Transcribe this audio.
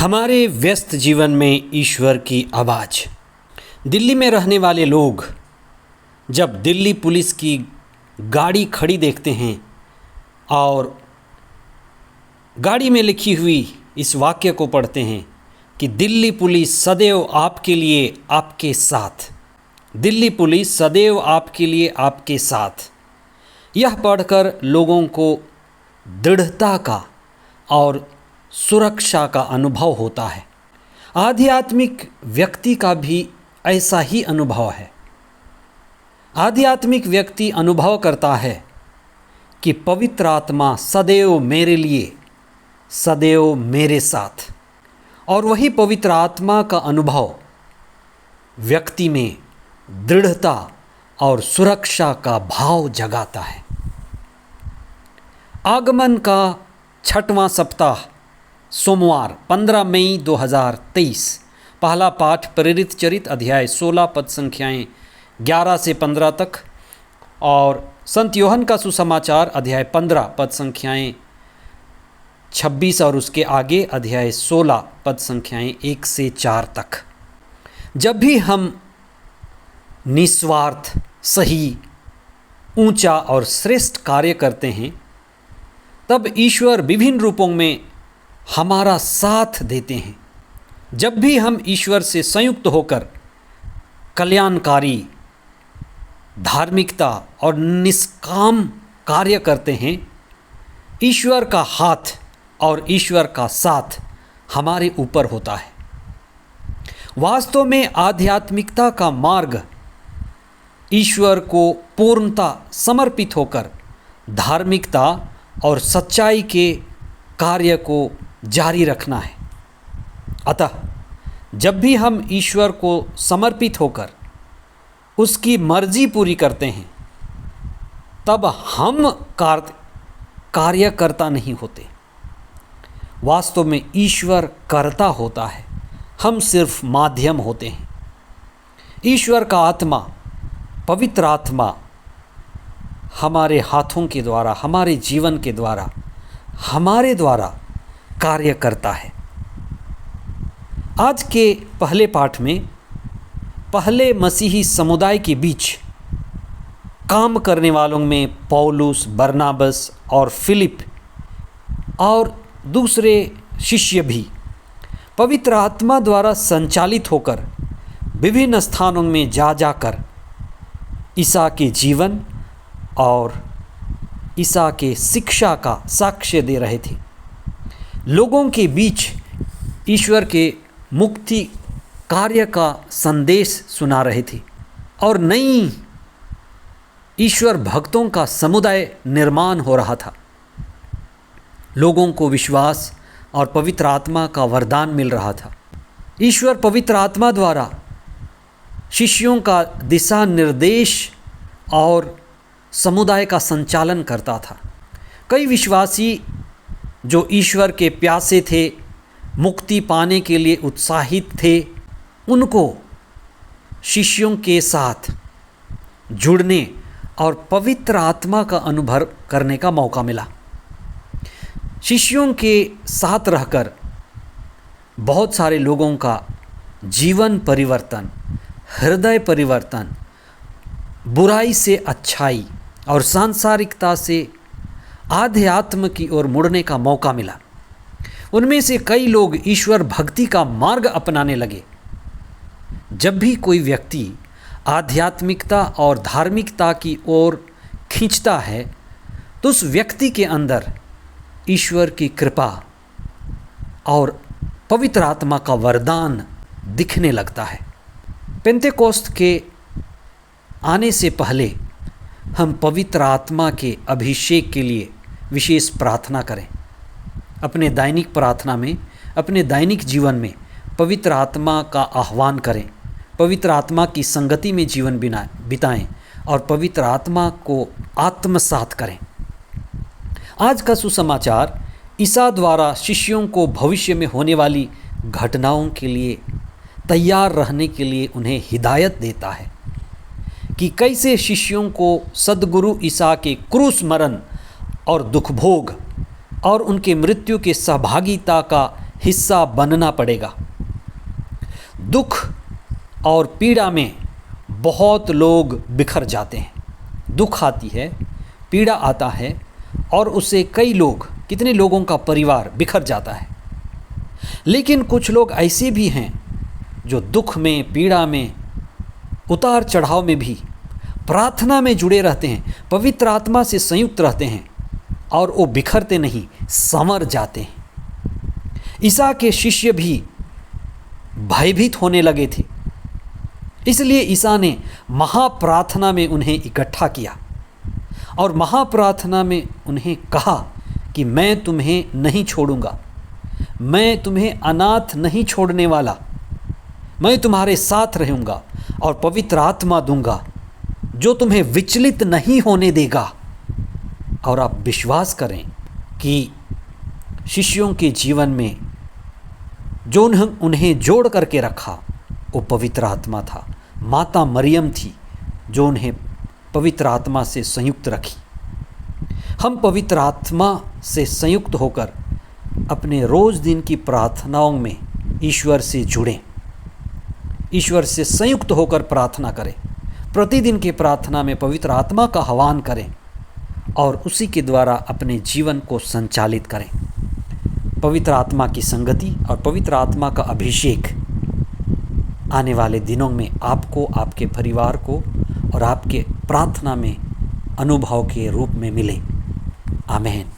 हमारे व्यस्त जीवन में ईश्वर की आवाज़। दिल्ली में रहने वाले लोग जब दिल्ली पुलिस की गाड़ी खड़ी देखते हैं और गाड़ी में लिखी हुई इस वाक्य को पढ़ते हैं कि दिल्ली पुलिस सदैव आपके लिए आपके साथ, दिल्ली पुलिस सदैव आपके लिए आपके साथ, यह पढ़कर लोगों को दृढ़ता का और सुरक्षा का अनुभव होता है। आध्यात्मिक व्यक्ति का भी ऐसा ही अनुभव है। आध्यात्मिक व्यक्ति अनुभव करता है कि पवित्र आत्मा सदैव मेरे लिए, सदैव मेरे साथ, और वही पवित्र आत्मा का अनुभव व्यक्ति में दृढ़ता और सुरक्षा का भाव जगाता है। आगमन का 6वां सप्ताह सोमवार 15 मई 2023। पहला पाठ प्रेरित चरित अध्याय 16 पद संख्याएं 11 से 15 तक और संत यूहन्ना का सुसमाचार अध्याय 15 पद संख्याएं 26 और उसके आगे अध्याय 16 पद संख्याएं 1 से 4 तक। जब भी हम निस्वार्थ, सही, ऊंचा और श्रेष्ठ कार्य करते हैं तब ईश्वर विभिन्न रूपों में हमारा साथ देते हैं। जब भी हम ईश्वर से संयुक्त होकर कल्याणकारी, धार्मिकता और निष्काम कार्य करते हैं, ईश्वर का हाथ और ईश्वर का साथ हमारे ऊपर होता है। वास्तव में आध्यात्मिकता का मार्ग ईश्वर को पूर्णता समर्पित होकर धार्मिकता और सच्चाई के कार्य को जारी रखना है। अतः जब भी हम ईश्वर को समर्पित होकर उसकी मर्जी पूरी करते हैं तब हम कार्यकर्ता नहीं होते। वास्तव में ईश्वर कर्ता होता है, हम सिर्फ माध्यम होते हैं। ईश्वर का आत्मा, पवित्र आत्मा हमारे हाथों के द्वारा, हमारे जीवन के द्वारा, हमारे द्वारा कार्य करता है। आज के पहले पाठ में पहले मसीही समुदाय के बीच काम करने वालों में पौलुस, बरनाबस और फिलिप और दूसरे शिष्य भी पवित्र आत्मा द्वारा संचालित होकर विभिन्न स्थानों में जा जाकर ईसा के जीवन और ईसा के शिक्षा का साक्ष्य दे रहे थे। लोगों के बीच ईश्वर के मुक्ति कार्य का संदेश सुना रहे थे और नई ईश्वर भक्तों का समुदाय निर्माण हो रहा था। लोगों को विश्वास और पवित्र आत्मा का वरदान मिल रहा था। ईश्वर पवित्र आत्मा द्वारा शिष्यों का दिशा निर्देश और समुदाय का संचालन करता था। कई विश्वासी जो ईश्वर के प्यासे थे, मुक्ति पाने के लिए उत्साहित थे, उनको शिष्यों के साथ जुड़ने और पवित्र आत्मा का अनुभव करने का मौका मिला। शिष्यों के साथ रहकर बहुत सारे लोगों का जीवन परिवर्तन, हृदय परिवर्तन, बुराई से अच्छाई और सांसारिकता से आध्यात्म की ओर मुड़ने का मौका मिला। उनमें से कई लोग ईश्वर भक्ति का मार्ग अपनाने लगे। जब भी कोई व्यक्ति आध्यात्मिकता और धार्मिकता की ओर खींचता है तो उस व्यक्ति के अंदर ईश्वर की कृपा और पवित्र आत्मा का वरदान दिखने लगता है। पेंतेकोस्त के आने से पहले हम पवित्र आत्मा के अभिषेक के लिए विशेष प्रार्थना करें। अपने दैनिक प्रार्थना में, अपने दैनिक जीवन में पवित्र आत्मा का आह्वान करें, पवित्र आत्मा की संगति में जीवन बिताएं और पवित्र आत्मा को आत्मसात करें। आज का सुसमाचार ईसा द्वारा शिष्यों को भविष्य में होने वाली घटनाओं के लिए तैयार रहने के लिए उन्हें हिदायत देता है कि कैसे शिष्यों को सद्गुरु ईसा के क्रूस मरण और दुख भोग और उनके मृत्यु के सहभागिता का हिस्सा बनना पड़ेगा। दुख और पीड़ा में बहुत लोग बिखर जाते हैं। दुख आती है, पीड़ा आता है और उससे कई लोग, कितने लोगों का परिवार बिखर जाता है। लेकिन कुछ लोग ऐसे भी हैं जो दुख में, पीड़ा में, उतार चढ़ाव में भी प्रार्थना में जुड़े रहते हैं, पवित्र आत्मा से संयुक्त रहते हैं और वो बिखरते नहीं, संवर जाते हैं। ईसा के शिष्य भी भयभीत होने लगे थे, इसलिए ईसा ने महाप्रार्थना में उन्हें इकट्ठा किया और महाप्रार्थना में उन्हें कहा कि मैं तुम्हें नहीं छोड़ूंगा, मैं तुम्हें अनाथ नहीं छोड़ने वाला, मैं तुम्हारे साथ रहूँगा और पवित्र आत्मा दूंगा जो तुम्हें विचलित नहीं होने देगा। और आप विश्वास करें कि शिष्यों के जीवन में जो उन्हें जोड़ करके रखा वो पवित्र आत्मा था। माता मरियम थी जो उन्हें पवित्र आत्मा से संयुक्त रखी। हम पवित्र आत्मा से संयुक्त होकर अपने रोज़ दिन की प्रार्थनाओं में ईश्वर से जुड़ें, ईश्वर से संयुक्त होकर प्रार्थना करें, प्रतिदिन की प्रार्थना में पवित्र आत्मा का आह्वान करें और उसी के द्वारा अपने जीवन को संचालित करें। पवित्र आत्मा की संगति और पवित्र आत्मा का अभिषेक आने वाले दिनों में आपको, आपके परिवार को और आपके प्रार्थना में अनुभव के रूप में मिले। आमीन।